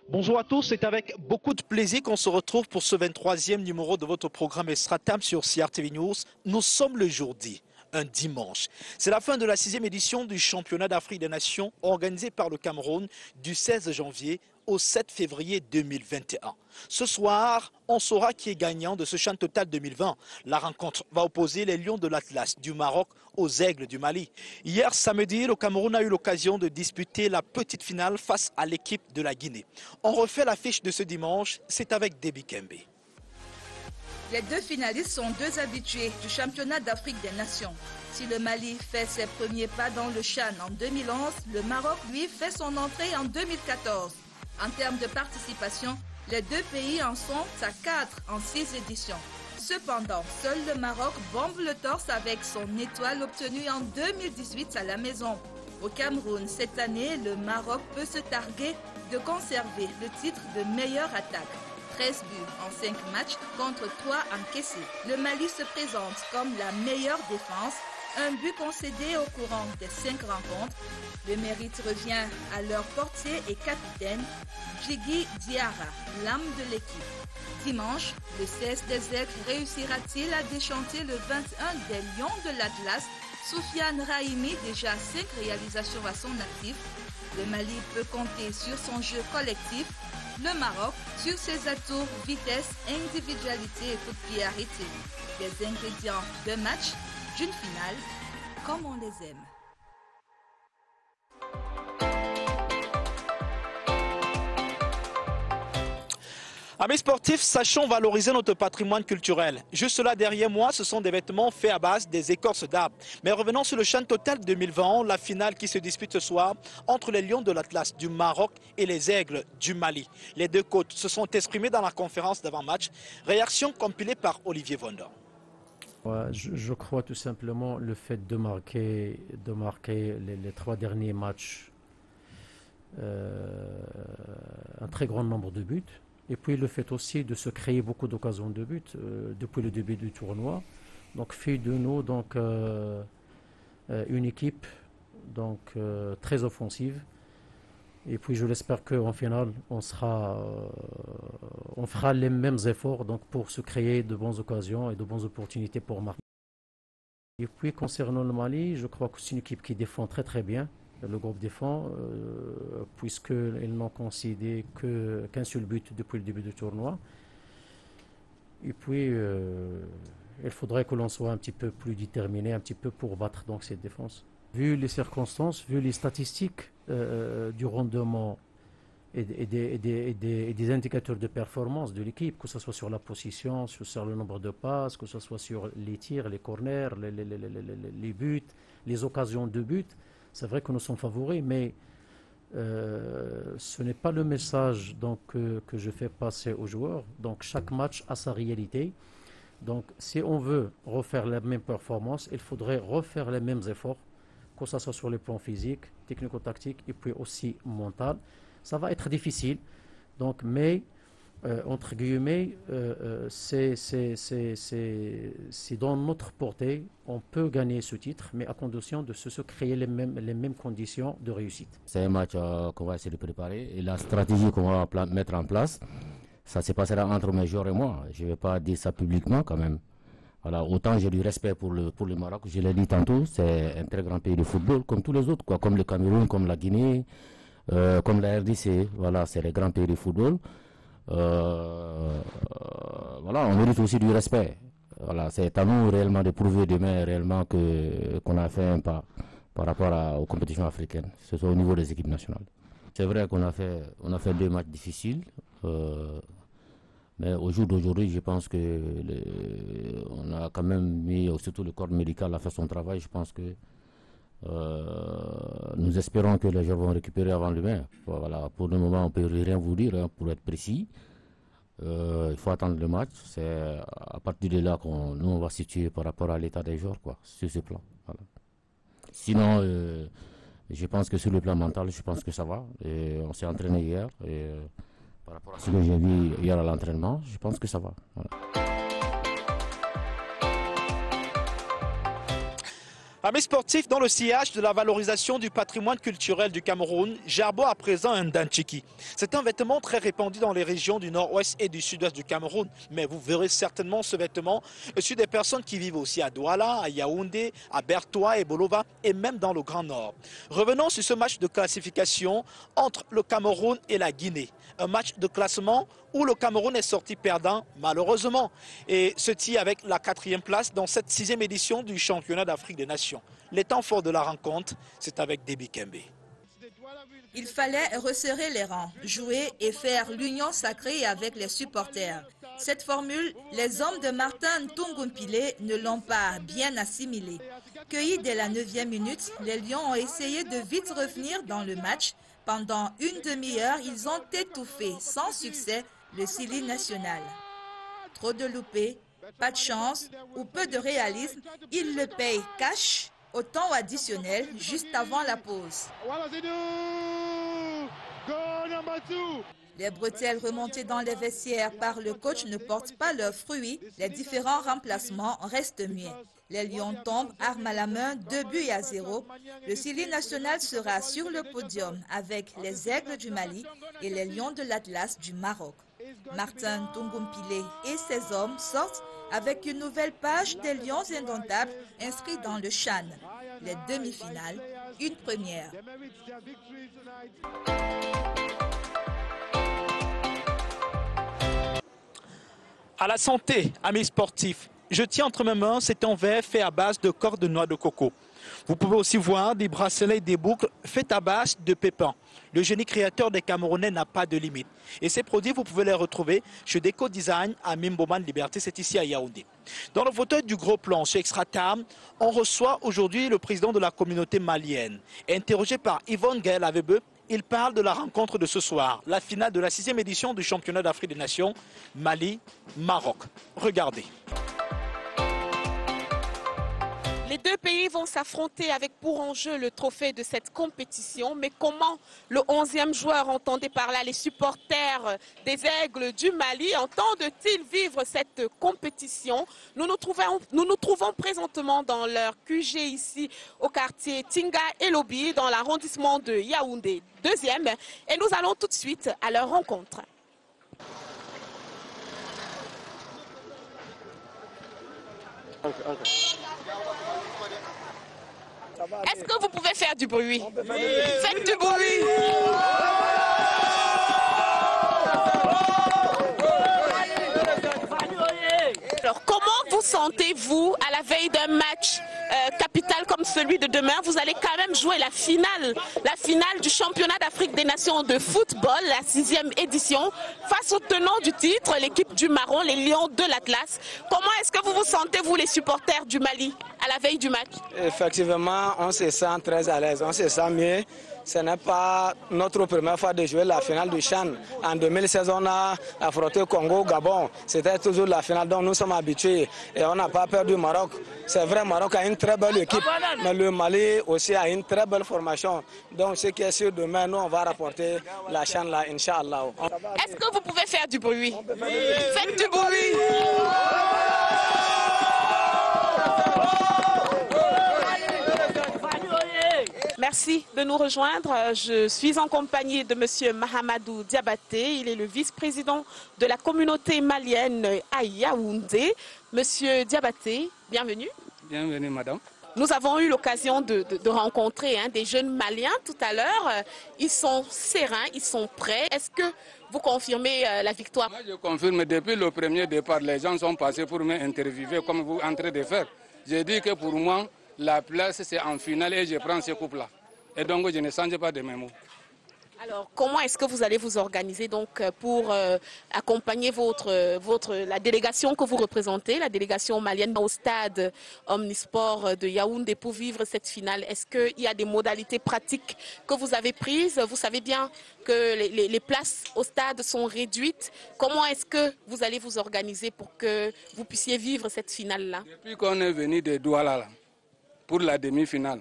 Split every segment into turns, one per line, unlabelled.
Bonjour à tous, c'est avec beaucoup de plaisir qu'on se retrouve pour ce 23e numéro de votre programme Estratam sur CRTV News. Nous sommes le jeudi, un dimanche. C'est la fin de la 6e édition du championnat d'Afrique des Nations organisé par le Cameroun du 16 janvier au 7 février 2021. Ce soir, on saura qui est gagnant de ce champ total 2020. La rencontre va opposer les Lions de l'Atlas du Maroc aux Aigles du Mali. Hier samedi, le Cameroun a eu l'occasion de disputer la petite finale face à l'équipe de la Guinée. On refait l'affiche de ce dimanche, c'est avec Debbie Kembe.
Les deux finalistes sont deux habitués du championnat d'Afrique des Nations. Si le Mali fait ses premiers pas dans le CHAN en 2011, le Maroc, lui, fait son entrée en 2014. En termes de participation, les deux pays en sont à 4 en 6 éditions. Cependant, seul le Maroc bombe le torse avec son étoile obtenue en 2018 à la maison. Au Cameroun, cette année, le Maroc peut se targuer de conserver le titre de meilleure attaque. 13 buts en 5 matchs contre 3 encaissés. Le Mali se présente comme la meilleure défense. Un but concédé au courant des 5 rencontres. Le mérite revient à leur portier et capitaine, Djigui Diarra, l'âme de l'équipe. Dimanche, le 16 des Aigles réussira-t-il à déchanter le 21 des Lions de l'Atlas? Soufiane Rahimi, déjà 5 réalisations à son actif. Le Mali peut compter sur son jeu collectif. Le Maroc sur ses atouts, vitesse, individualité et coup de pied arrêté. Des ingrédients de match, d'une finale, comme on les aime.
Amis sportifs, sachons valoriser notre patrimoine culturel. Juste là derrière moi, ce sont des vêtements faits à base des écorces d'arbres. Mais revenons sur le champ total 2020, la finale qui se dispute ce soir entre les Lions de l'Atlas du Maroc et les Aigles du Mali. Les deux côtes se sont exprimées dans la conférence d'avant-match. Réaction compilée par Olivier Vonda.
Ouais, je crois tout simplement le fait de marquer les 3 derniers matchs un très grand nombre de buts. Et puis le fait aussi de se créer beaucoup d'occasions de but depuis le début du tournoi. Donc fait de nous une équipe très offensive. Et puis je l'espère qu'en finale, on fera les mêmes efforts pour se créer de bonnes occasions et de bonnes opportunités pour marquer. Et puis concernant le Mali, je crois que c'est une équipe qui défend très très bien. Le groupe défend, puisqu'ils n'ont concédé qu'un seul but depuis le début du tournoi. Et puis, il faudrait que l'on soit un petit peu plus déterminé, un petit peu pour battre donc cette défense. Vu les circonstances, vu les statistiques du rendement et des indicateurs de performance de l'équipe, que ce soit sur la position, sur le nombre de passes, que ce soit sur les tirs, les corners, les buts, les occasions de but, c'est vrai que nous sommes favoris, mais ce n'est pas le message que je fais passer aux joueurs. Donc chaque match a sa réalité. Donc si on veut refaire la même performance, il faudrait refaire les mêmes efforts, que ce soit sur le plan physique, technico-tactique et puis aussi mental. Ça va être difficile, mais entre guillemets, c'est dans notre portée, on peut gagner ce titre, mais à condition de se créer les mêmes conditions de réussite.
C'est un match qu'on va essayer de préparer et la stratégie qu'on va mettre en place, ça se passera entre mes joueurs et moi. Je ne vais pas dire ça publiquement quand même. Voilà, autant j'ai du respect pour le Maroc, je l'ai dit tantôt, c'est un très grand pays de football, comme tous les autres, quoi, comme le Cameroun, comme la Guinée, comme la RDC. Voilà, c'est les grands pays de football. Voilà, on mérite aussi du respect. Voilà, c'est à nous réellement de prouver demain réellement qu'on a fait un pas par rapport aux compétitions africaines, ce soit au niveau des équipes nationales. C'est vrai qu'on a fait 2 matchs difficiles, mais au jour d'aujourd'hui, je pense que on a quand même mis surtout le corps médical à faire son travail. Je pense que nous espérons que les gens vont récupérer avant demain. Voilà, pour le moment, on ne peut rien vous dire, hein, pour être précis. Il faut attendre le match. C'est à partir de là nous on va se situer par rapport à l'état des joueurs, quoi, sur ce plan. Voilà. Sinon, je pense que sur le plan mental, je pense que ça va. Et on s'est entraîné hier. Et par rapport à ce que j'ai vu hier à l'entraînement, je pense que ça va. Voilà.
Amis sportifs, dans le sillage de la valorisation du patrimoine culturel du Cameroun, Gerbo à présent un danchiki. C'est un vêtement très répandu dans les régions du nord-ouest et du sud-ouest du Cameroun. Mais vous verrez certainement ce vêtement sur des personnes qui vivent aussi à Douala, à Yaoundé, à Bertoua et Bolova et même dans le Grand Nord. Revenons sur ce match de classification entre le Cameroun et la Guinée. Un match de classement où le Cameroun est sorti perdant, malheureusement, et se tient avec la 4e place dans cette 6e édition du championnat d'Afrique des Nations. Les temps forts de la rencontre, c'est avec Déby Kembe.
Il fallait resserrer les rangs, jouer et faire l'union sacrée avec les supporters. Cette formule, les hommes de Martin Ntungumpile ne l'ont pas bien assimilée. Cueillis dès la 9e minute, les Lions ont essayé de vite revenir dans le match. Pendant une demi-heure, ils ont étouffé sans succès le Sili national. Trop de loupés, pas de chance ou peu de réalisme, ils le payent cash au temps additionnel juste avant la pause. Les bretelles remontées dans les vestiaires par le coach ne portent pas leurs fruits. Les différents remplacements restent muets. Les Lions tombent, armes à la main, 2-0. Le Sili national sera sur le podium avec les Aigles du Mali et les Lions de l'Atlas du Maroc. Martin Ntungumpile et ses hommes sortent avec une nouvelle page des Lions indomptables inscrits dans le CHAN. Les demi-finales, une première.
À la santé, amis sportifs. Je tiens entre mes mains cet envers fait à base de corps de noix de coco. Vous pouvez aussi voir des bracelets et des boucles faits à base de pépins. Le génie créateur des Camerounais n'a pas de limite. Et ces produits, vous pouvez les retrouver chez Déco Design à Mimboman Liberté, c'est ici à Yaoundé. Dans le fauteuil du gros plan chez Extratam, on reçoit aujourd'hui le président de la communauté malienne. Interrogé par Yvonne Gaël Avebe, il parle de la rencontre de ce soir, la finale de la 6e édition du championnat d'Afrique des Nations, Mali-Maroc. Regardez.
Les deux pays vont s'affronter avec pour enjeu le trophée de cette compétition. Mais comment le 11e joueur, entendez par là les supporters des Aigles du Mali, entendent-ils vivre cette compétition? Nous nous trouvons présentement dans leur QG ici au quartier Tinga et Lobi, dans l'arrondissement de Yaoundé 2e. Et nous allons tout de suite à leur rencontre. Est-ce que vous pouvez faire du bruit? Faites du bruit! Alors, comment vous sentez-vous à la veille d'un match capital comme celui de demain? Vous allez quand même jouer la finale du championnat d'Afrique des Nations de football, la 6e édition, face au tenant du titre, l'équipe du Marron, les Lions de l'Atlas. Comment est-ce que vous vous sentez, vous les supporters du Mali, à la veille du match?
Effectivement, on se sent très à l'aise, on se sent mieux. Ce n'est pas notre première fois de jouer la finale du CHAN. En 2016, on a affronté Congo-Gabon. C'était toujours la finale dont nous sommes habitués. Et on n'a pas perdu le Maroc. C'est vrai, le Maroc a une très belle équipe. Mais le Mali aussi a une très belle formation. Donc ce qui est sûr, demain, nous, on va rapporter la CHAN là, Inch'Allah.
Est-ce que vous pouvez faire du bruit? Faites du bruit! Merci de nous rejoindre. Je suis en compagnie de M. Mahamadou Diabaté. Il est le vice-président de la communauté malienne à Yaoundé. Monsieur Diabaté, bienvenue.
Bienvenue, madame.
Nous avons eu l'occasion de rencontrer des jeunes Maliens tout à l'heure. Ils sont sereins, ils sont prêts. Est-ce que vous confirmez la victoire?
Moi, je confirme. Depuis le premier départ, les gens sont passés pour m'interviewer comme vous en train de faire. J'ai dit que pour moi, la place, c'est en finale et je prends ce couple-là. Et donc, je ne change pas de mes mots.
Alors, comment est-ce que vous allez vous organiser donc pour accompagner la délégation que vous représentez, la délégation malienne au stade Omnisport de Yaoundé pour vivre cette finale? Est-ce qu'il y a des modalités pratiques que vous avez prises? Vous savez bien que les places au stade sont réduites. Comment est-ce que vous allez vous organiser pour que vous puissiez vivre cette finale-là?
Depuis qu'on est venu de Douala pour la demi-finale,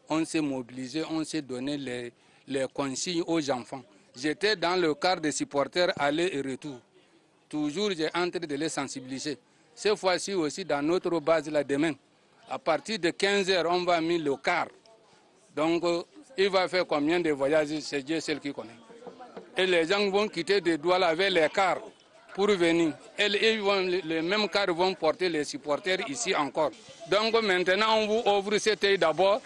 on s'est mobilisé, on s'est donné les consignes aux enfants. J'étais dans le quart des supporters aller et retour. Toujours, j'ai en train de les sensibiliser. Cette fois-ci aussi, dans notre base là demain, À partir de 15h, on va mettre le quart. Donc, il va faire combien de voyages, c'est Dieu seul qui connaît. Et les gens vont quitter de Douala avec les cars pour venir. Et les mêmes cars vont porter les supporters ici encore. Donc maintenant, on vous ouvre cette œil d'abord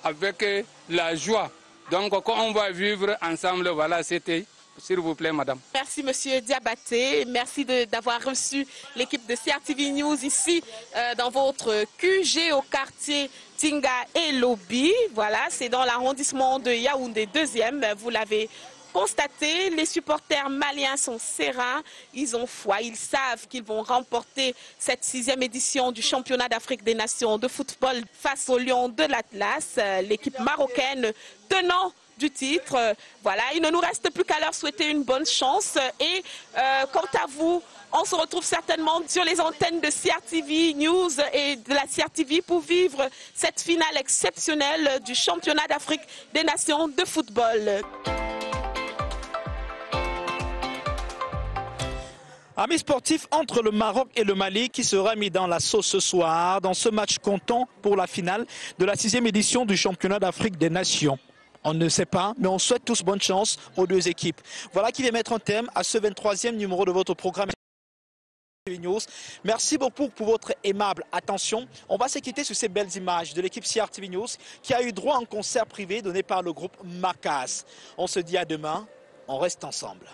avec la joie. Donc quand on va vivre ensemble, voilà cette œil. S'il vous plaît, madame. Merci,
monsieur Diabaté. Merci d'avoir reçu l'équipe de CRTV News ici dans votre QG au quartier Tinga et Lobi. Voilà, c'est dans l'arrondissement de Yaoundé 2e. Vous l'avez constaté, les supporters maliens sont sereins, ils ont foi, ils savent qu'ils vont remporter cette 6e édition du championnat d'Afrique des Nations de football face aux Lions de l'Atlas, l'équipe marocaine tenant du titre. Voilà, il ne nous reste plus qu'à leur souhaiter une bonne chance. Et quant à vous, on se retrouve certainement sur les antennes de CRTV News et de la CRTV pour vivre cette finale exceptionnelle du championnat d'Afrique des Nations de football.
Amis sportifs, entre le Maroc et le Mali qui sera mis dans la sauce ce soir dans ce match comptant pour la finale de la 6e édition du championnat d'Afrique des Nations. On ne sait pas, mais on souhaite tous bonne chance aux deux équipes. Voilà qui vient mettre un thème à ce 23e numéro de votre programme. Merci beaucoup pour votre aimable attention. On va se quitter sur ces belles images de l'équipe CRTV News qui a eu droit à un concert privé donné par le groupe Macas. On se dit à demain, on reste ensemble.